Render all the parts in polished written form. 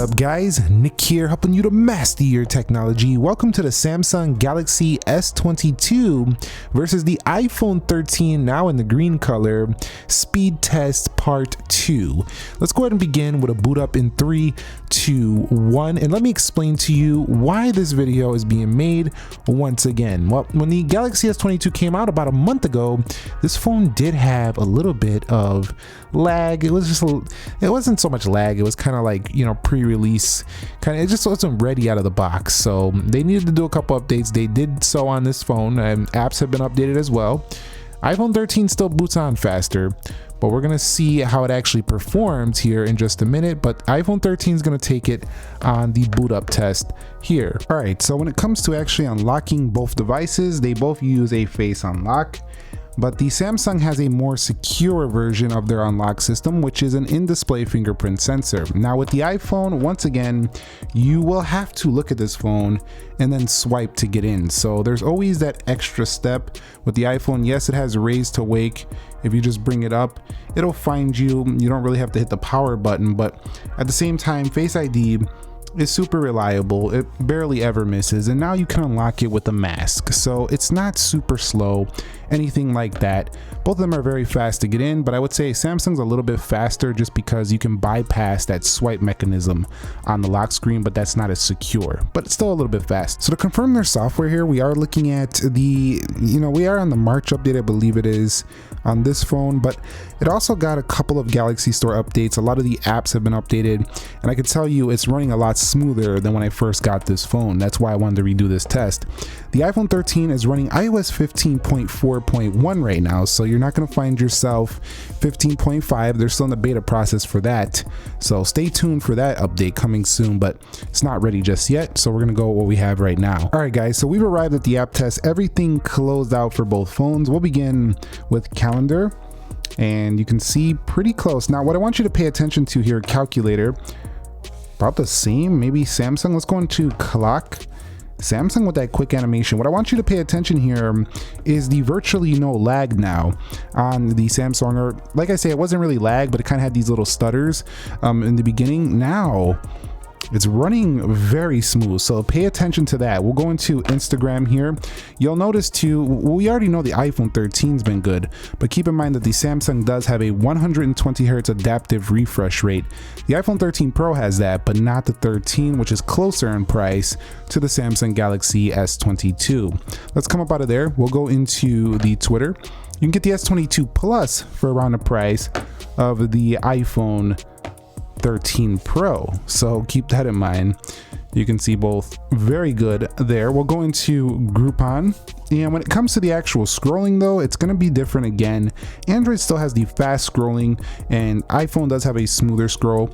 up, guys? Nick here, helping you to master your technology. Welcome to the Samsung Galaxy S22 versus the iPhone 13, now in the green color, speed test part 2. Let's go ahead and begin with a boot up in 3, 2, 1, and let me explain to you why this video is being made once again. Well, when the Galaxy S22 came out about a month ago, this phone did have a little bit of lag. It wasn't so much lag, it was kind of like, you know, pre-release kind of, it just wasn't ready out of the box, so they needed to do a couple updates. They did so on this phone, and apps have been updated as well. iPhone 13 still boots on faster, but we're gonna see how it actually performs here in just a minute. But iPhone 13 is gonna take it on the boot up test here. All right, so when it comes to actually unlocking both devices, they both use a face unlock, but the Samsung has a more secure version of their unlock system, which is an in-display fingerprint sensor. Now with the iPhone, once again, you will have to look at this phone and then swipe to get in. So there's always that extra step with the iPhone. Yes, it has raise to wake. If you just bring it up, it'll find you. You don't really have to hit the power button, but at the same time, Face ID is super reliable. It barely ever misses, and now you can unlock it with a mask, so it's not super slow, anything like that. Both of them are very fast to get in, but I would say Samsung's a little bit faster just because you can bypass that swipe mechanism on the lock screen, but that's not as secure, but it's still a little bit fast. So to confirm their software here, we are looking at the, we are on the March update, I believe it is, on this phone, but it also got a couple of Galaxy Store updates. A lot of the apps have been updated, and I can tell you it's running a lot smoother than when I first got this phone. That's why I wanted to redo this test. The iPhone 13 is running iOS 15.4.1 right now, so you're not going to find yourself 15.5. They're still in the beta process for that, so stay tuned for that update coming soon, but it's not ready just yet, so we're going to go with what we have right now. All right, guys, so we've arrived at the app test. Everything closed out for both phones. We'll begin with calendar, and you can see pretty close. Now what I want you to pay attention to here, calculator, about the same. Maybe Samsung, let's go into clock. Samsung with that quick animation. What I want you to pay attention here is the virtually no lag now on the Samsung, or like I say, it wasn't really lag, but it kind of had these little stutters in the beginning. Now it's running very smooth, so pay attention to that. We'll go into Instagram here. You'll notice too, we already know the iPhone 13's been good, but keep in mind that the Samsung does have a 120 Hz adaptive refresh rate. The iPhone 13 Pro has that, but not the 13, which is closer in price to the Samsung Galaxy S22. Let's come up out of there. We'll go into the Twitter. You can get the S22 Plus for around the price of the iPhone 13 Pro, so keep that in mind. You can see both very good there. We'll go into Groupon, and when it comes to the actual scrolling though, it's going to be different again. Android still has the fast scrolling, and iPhone does have a smoother scroll.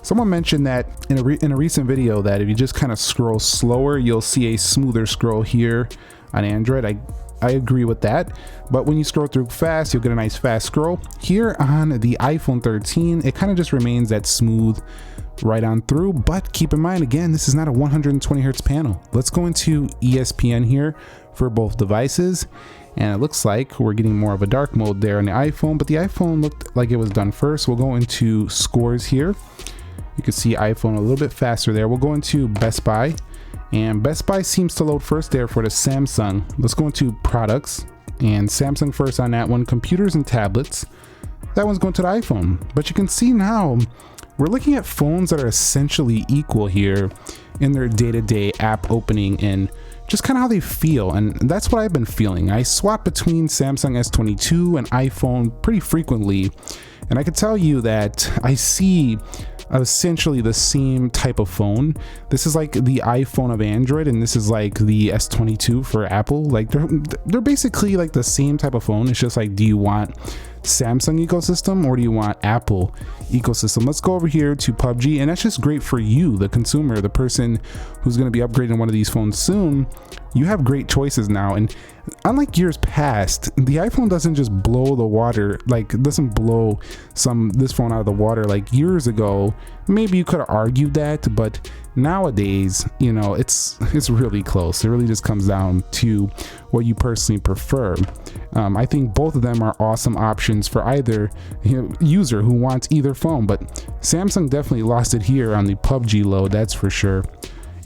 Someone mentioned that in a recent video that if you just kind of scroll slower, you'll see a smoother scroll here on Android. I agree with that, but when you scroll through fast, you'll get a nice fast scroll. Here on the iPhone 13, it kind of just remains that smooth right on through, but keep in mind, again, this is not a 120 Hz panel. Let's go into ESPN here for both devices, and it looks like we're getting more of a dark mode there on the iPhone, but the iPhone looked like it was done first. We'll go into scores here. You can see iPhone a little bit faster there. We'll go into Best Buy, and Best Buy seems to load first there for the Samsung. Let's go into products, and Samsung first on that one. Computers and tablets, that one's going to the iPhone. But you can see now we're looking at phones that are essentially equal here in their day-to-day app opening and just kind of how they feel, and that's what I've been feeling. I swap between Samsung S22 and iPhone pretty frequently, and I can tell you that I see essentially the same type of phone. This is like the iPhone of Android, and this is like the S22 for Apple. Like they're basically like the same type of phone. It's just like, do you want Samsung ecosystem or do you want Apple ecosystem? Let's go over here to PUBG, and that's just great for you, the consumer, the person who's going to be upgrading one of these phones soon. You have great choices now, and unlike years past, the iPhone doesn't just blow the water, like it doesn't blow this phone out of the water like years ago. Maybe you could have argued that, but nowadays, you know, it's really close. It really just comes down to what you personally prefer. I think both of them are awesome options for either user who wants either phone, but Samsung definitely lost it here on the PUBG load, that's for sure.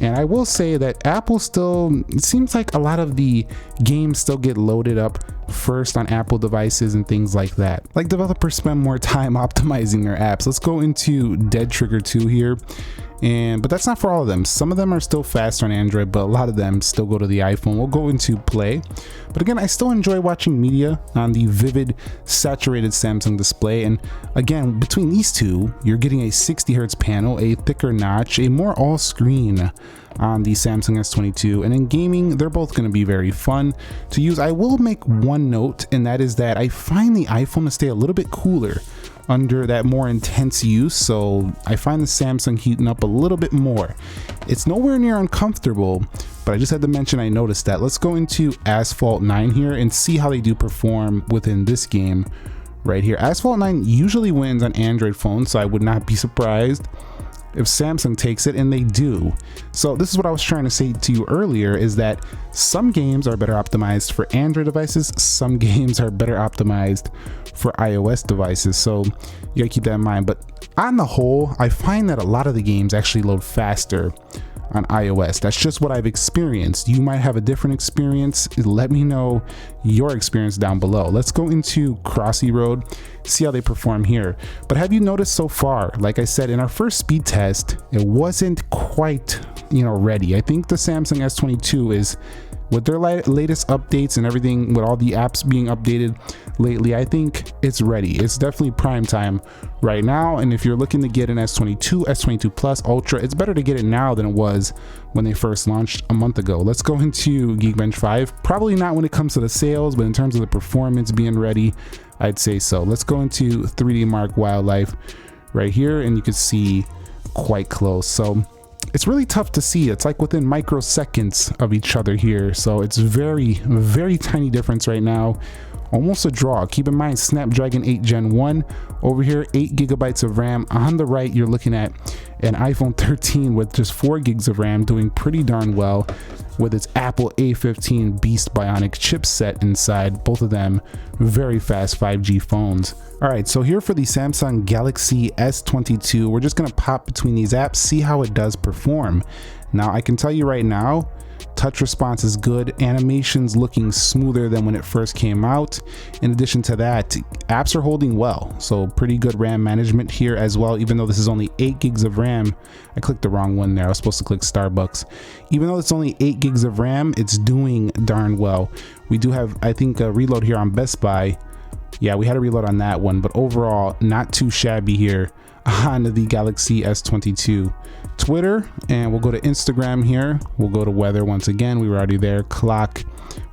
And I will say that Apple still, it seems like a lot of the games still get loaded up first on Apple devices and things like that. Like developers spend more time optimizing their apps. Let's go into Dead Trigger 2 here. But that's not for all of them. Some of them are still faster on Android, but a lot of them still go to the iPhone. We'll go into Play. But again, I still enjoy watching media on the vivid, saturated Samsung display. And again, between these two, you're getting a 60 Hz panel, a thicker notch, a more all-screen on the Samsung S22. And in gaming, they're both going to be very fun to use. I will make one note, and that is that I find the iPhone to stay a little bit cooler under that more intense use, so I find the Samsung heating up a little bit more. It's nowhere near uncomfortable, but I just had to mention I noticed that. Let's go into Asphalt 9 here and see how they do perform within this game right here. Asphalt 9 usually wins on Android phones, so I would not be surprised if Samsung takes it, and they do. So this is what I was trying to say to you earlier, is that some games are better optimized for Android devices, some games are better optimized for iOS devices, so you gotta keep that in mind. But on the whole, I find that a lot of the games actually load faster on iOS. That's just what I've experienced. You might have a different experience. Let me know your experience down below. Let's go into Crossy Road, see how they perform here. But have you noticed so far, like I said, in our first speed test, it wasn't quite, ready. I think the Samsung S22 is, with their latest updates and everything, with all the apps being updated lately, I think it's ready. It's definitely prime time right now. And if you're looking to get an S22, S22 Plus, Ultra, it's better to get it now than it was when they first launched a month ago. Let's go into Geekbench 5. Probably not when it comes to the sales, but in terms of the performance being ready, I'd say so. Let's go into 3D Mark Wildlife right here, and you can see quite close. So it's really tough to see. It's like within microseconds of each other here. So it's very, very tiny difference right now. Almost a draw. Keep in mind, Snapdragon 8 Gen 1 over here, 8 gigabytes of RAM. On the right, you're looking at an iPhone 13 with just 4 gigs of RAM, doing pretty darn well with its Apple A15 Beast Bionic chipset inside. Both of them very fast 5G phones. All right, so here for the Samsung Galaxy S22, we're just gonna pop between these apps, see how it does perform. Now, I can tell you right now, touch response is good, animations looking smoother than when it first came out. In addition to that, apps are holding well, so pretty good RAM management here as well. Even though this is only 8 gigs of RAM, I clicked the wrong one there. I was supposed to click Starbucks. Even though it's only 8 gigs of RAM, it's doing darn well. We do have, I think, a reload here on Best Buy. Yeah, we had a reload on that one, but overall not too shabby here on the Galaxy S22. Twitter, and we'll go to Instagram here. We'll go to weather once again. We were already there. Clock,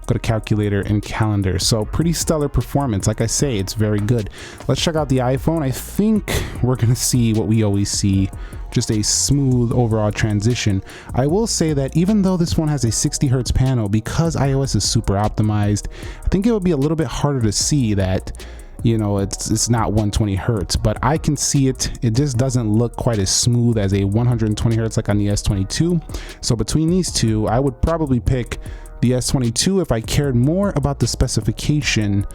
go to calculator and calendar. So pretty stellar performance. Like I say, it's very good. Let's check out the iPhone. I think we're gonna see what we always see, just a smooth overall transition. I will say that even though this one has a 60 Hz panel, because iOS is super optimized, I think it would be a little bit harder to see that it's not 120 Hertz, but I can see it. It just doesn't look quite as smooth as a 120 Hertz like on the S22. So between these two, I would probably pick the S22 if I cared more about the specification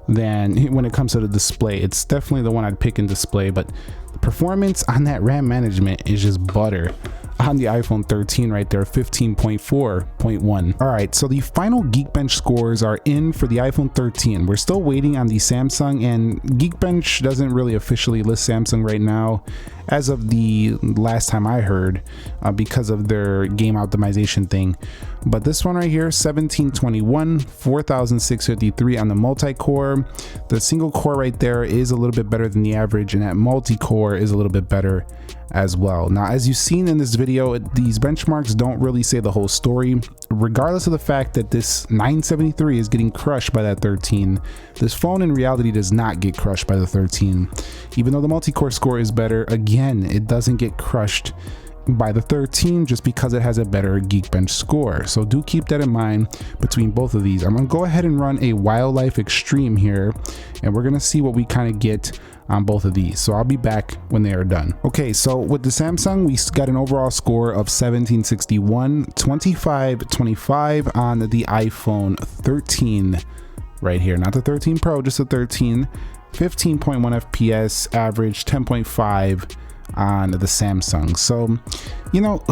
than when it comes to the display. It's definitely the one I'd pick in display, but the performance on that RAM management is just butter on the iPhone 13 right there, 15.4.1. All right, so the final Geekbench scores are in for the iPhone 13. We're still waiting on the Samsung, and Geekbench doesn't really officially list Samsung right now as of the last time I heard, because of their game optimization thing. But this one right here, 1721, 4653 on the multi-core. The single core right there is a little bit better than the average, and that multi-core is a little bit better as well. Now, as you've seen in this video, these benchmarks don't really say the whole story. Regardless of the fact that this 973 is getting crushed by that 13, this phone in reality does not get crushed by the 13. Even though the multi-core score is better, again, it doesn't get crushed by the 13 just because it has a better Geekbench score. So do keep that in mind between both of these. I'm gonna go ahead and run a Wildlife Extreme here, and we're gonna see what we kind of get on both of these. So I'll be back when they are done. Okay, so with the Samsung, we got an overall score of 1761, 2525 on the iPhone 13 right here, not the 13 Pro, just the 13. 15.1 FPS, average 10.5 on the Samsung. So, you know,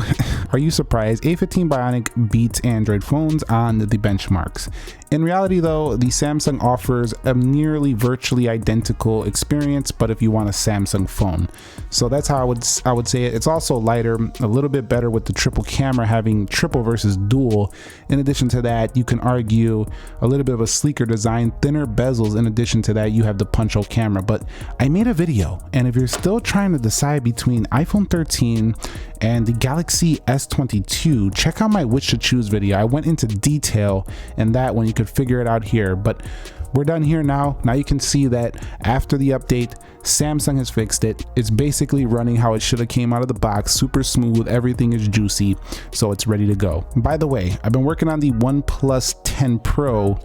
are you surprised? A15 Bionic beats Android phones on the benchmarks. In reality though, the Samsung offers a nearly virtually identical experience, but if you want a Samsung phone. So that's how I would say it. It's also lighter, a little bit better with the triple camera having triple versus dual. In addition to that, you can argue a little bit of a sleeker design, thinner bezels. In addition to that, you have the punch hole camera. But I made a video, and if you're still trying to decide between iPhone 13 and the Galaxy S22, check out my which to choose video. I went into detail in that one. You could figure it out here, but we're done here now. Now you can see that after the update, Samsung has fixed it. It's basically running how it should have came out of the box, super smooth, everything is juicy, so it's ready to go. By the way, I've been working on the OnePlus 10 Pro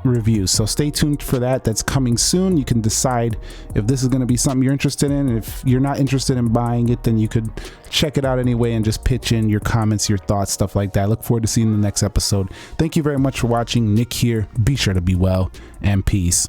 reviews, so stay tuned for that. That's coming soon. You can decide if this is going to be something you're interested in, and if you're not interested in buying it, then you could check it out anyway and just pitch in your comments, your thoughts, stuff like that. I look forward to seeing the next episode. Thank you very much for watching. Nick here. Be sure to be well, and peace.